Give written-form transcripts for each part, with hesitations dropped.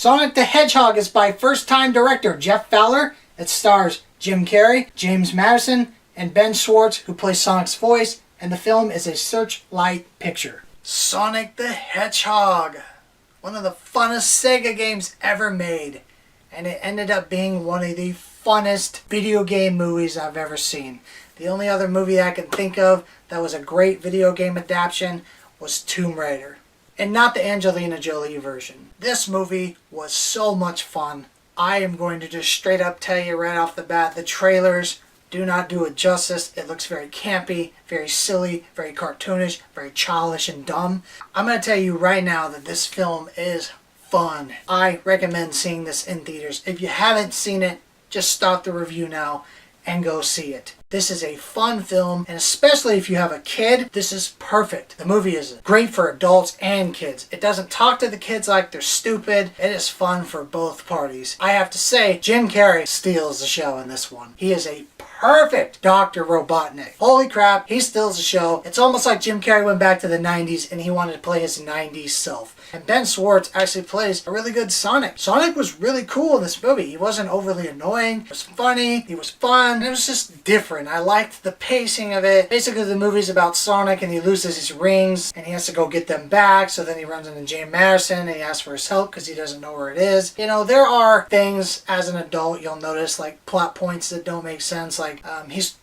Sonic the Hedgehog is by first-time director Jeff Fowler. It stars Jim Carrey, James Marsden, and Ben Schwartz, who plays Sonic's voice, and the film is a Searchlight picture. Sonic the Hedgehog, one of the funnest Sega games ever made, and it ended up being one of the funnest video game movies I've ever seen. The only other movie I can think of that was a great video game adaptation was Tomb Raider. And not the Angelina Jolie version. This movie was so much fun. I am going to just straight up tell you right off the bat, the trailers do not do it justice. It looks very campy, very silly, very cartoonish, very childish and dumb. I'm going to tell you right now that this film is fun. I recommend seeing this in theaters. If you haven't seen it, just stop the review now and go see it. This is a fun film, and especially if you have a kid, this is perfect. The movie is great for adults and kids. It doesn't talk to the kids like they're stupid. It is fun for both parties. I have to say, Jim Carrey steals the show in this one. He is a perfect Dr. Robotnik. Holy crap, he steals the show. It's almost like Jim Carrey went back to the 90s and he wanted to play his 90s self. And Ben Schwartz actually plays a really good Sonic. Sonic was really cool in this movie. He wasn't overly annoying. It was funny. He was fun. It was just different. I liked the pacing of it. Basically, the movie's about Sonic and he loses his rings and he has to go get them back. So then he runs into James Marsden and he asks for his help because he doesn't know where it is. You know, there are things as an adult you'll notice, like plot points that don't make sense. Like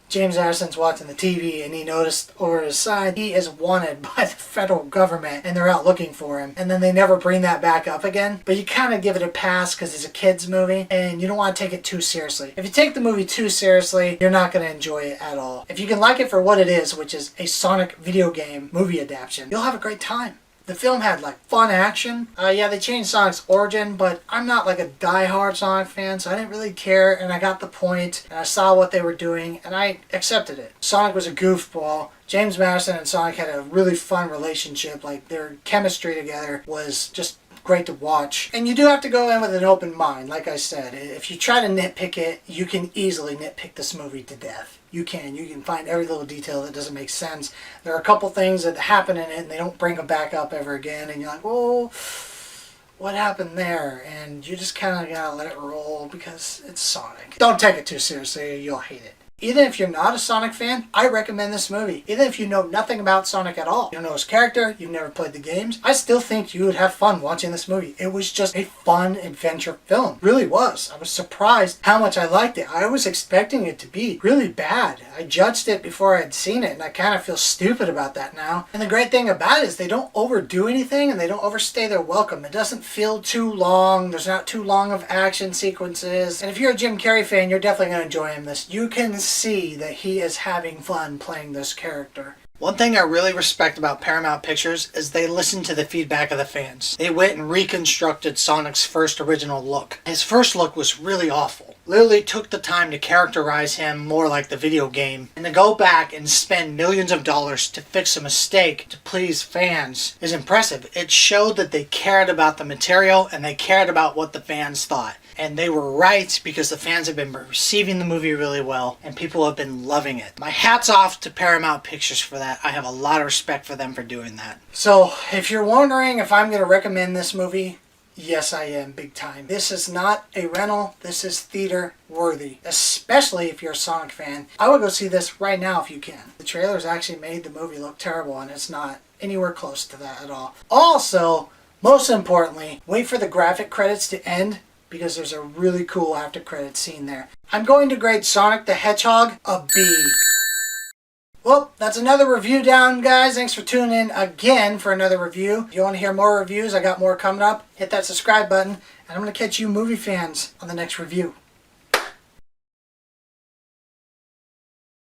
James Marsden's watching the TV and he noticed over his side he is wanted by the federal government and they're out looking for him. And then they never bring that back up again. But you kind of give it a pass because it's a kid's movie and you don't want to take it too seriously. If you take the movie too seriously, you're not going to enjoy it at all. If you can like it for what it is, which is a Sonic video game movie adaptation, you'll have a great time. The film had like fun action. Yeah, they changed Sonic's origin, but I'm not like a die-hard Sonic fan, so I didn't really care, and I got the point, and I saw what they were doing, and I accepted it. Sonic was a goofball. James Marsden and Sonic had a really fun relationship. Like, their chemistry together was just great to watch. And you do have to go in with an open mind, like I said. If you try to nitpick it, you can easily nitpick this movie to death. You can find every little detail that doesn't make sense. There are a couple things that happen in it and they don't bring them back up ever again, and you're like, oh, what happened there? And you just kind of gotta let it roll because it's Sonic. Don't take it too seriously or you'll hate it. Even if you're not a Sonic fan, I recommend this movie. Even if you know nothing about Sonic at all, you don't know his character, you've never played the games, I still think you would have fun watching this movie. It was just a fun adventure film. It really was. I was surprised how much I liked it. I was expecting it to be really bad. I judged it before I had seen it, and I kind of feel stupid about that now. And the great thing about it is they don't overdo anything, and they don't overstay their welcome. It doesn't feel too long. There's not too long of action sequences. And if you're a Jim Carrey fan, you're definitely going to enjoy him this. You can see that he is having fun playing this character. One thing I really respect about Paramount Pictures is they listen to the feedback of the fans. They went and reconstructed Sonic's first original look. His first look was really awful. Literally took the time to characterize him more like the video game, and to go back and spend millions of dollars to fix a mistake to please fans is impressive. It showed that they cared about the material and they cared about what the fans thought. And they were right because the fans have been receiving the movie really well and people have been loving it. My hat's off to Paramount Pictures for that. I have a lot of respect for them for doing that. So if you're wondering if I'm going to recommend this movie, yes, I am, big time. This is not a rental. This is theater worthy, especially if you're a Sonic fan. I would go see this right now if you can. The trailers actually made the movie look terrible, and it's not anywhere close to that at all. Also, most importantly, wait for the graphic credits to end because there's a really cool after credits scene there. I'm going to grade Sonic the Hedgehog a B. Well, that's another review down, guys. Thanks for tuning in again for another review. If you want to hear more reviews, I got more coming up. Hit that subscribe button, and I'm going to catch you movie fans on the next review.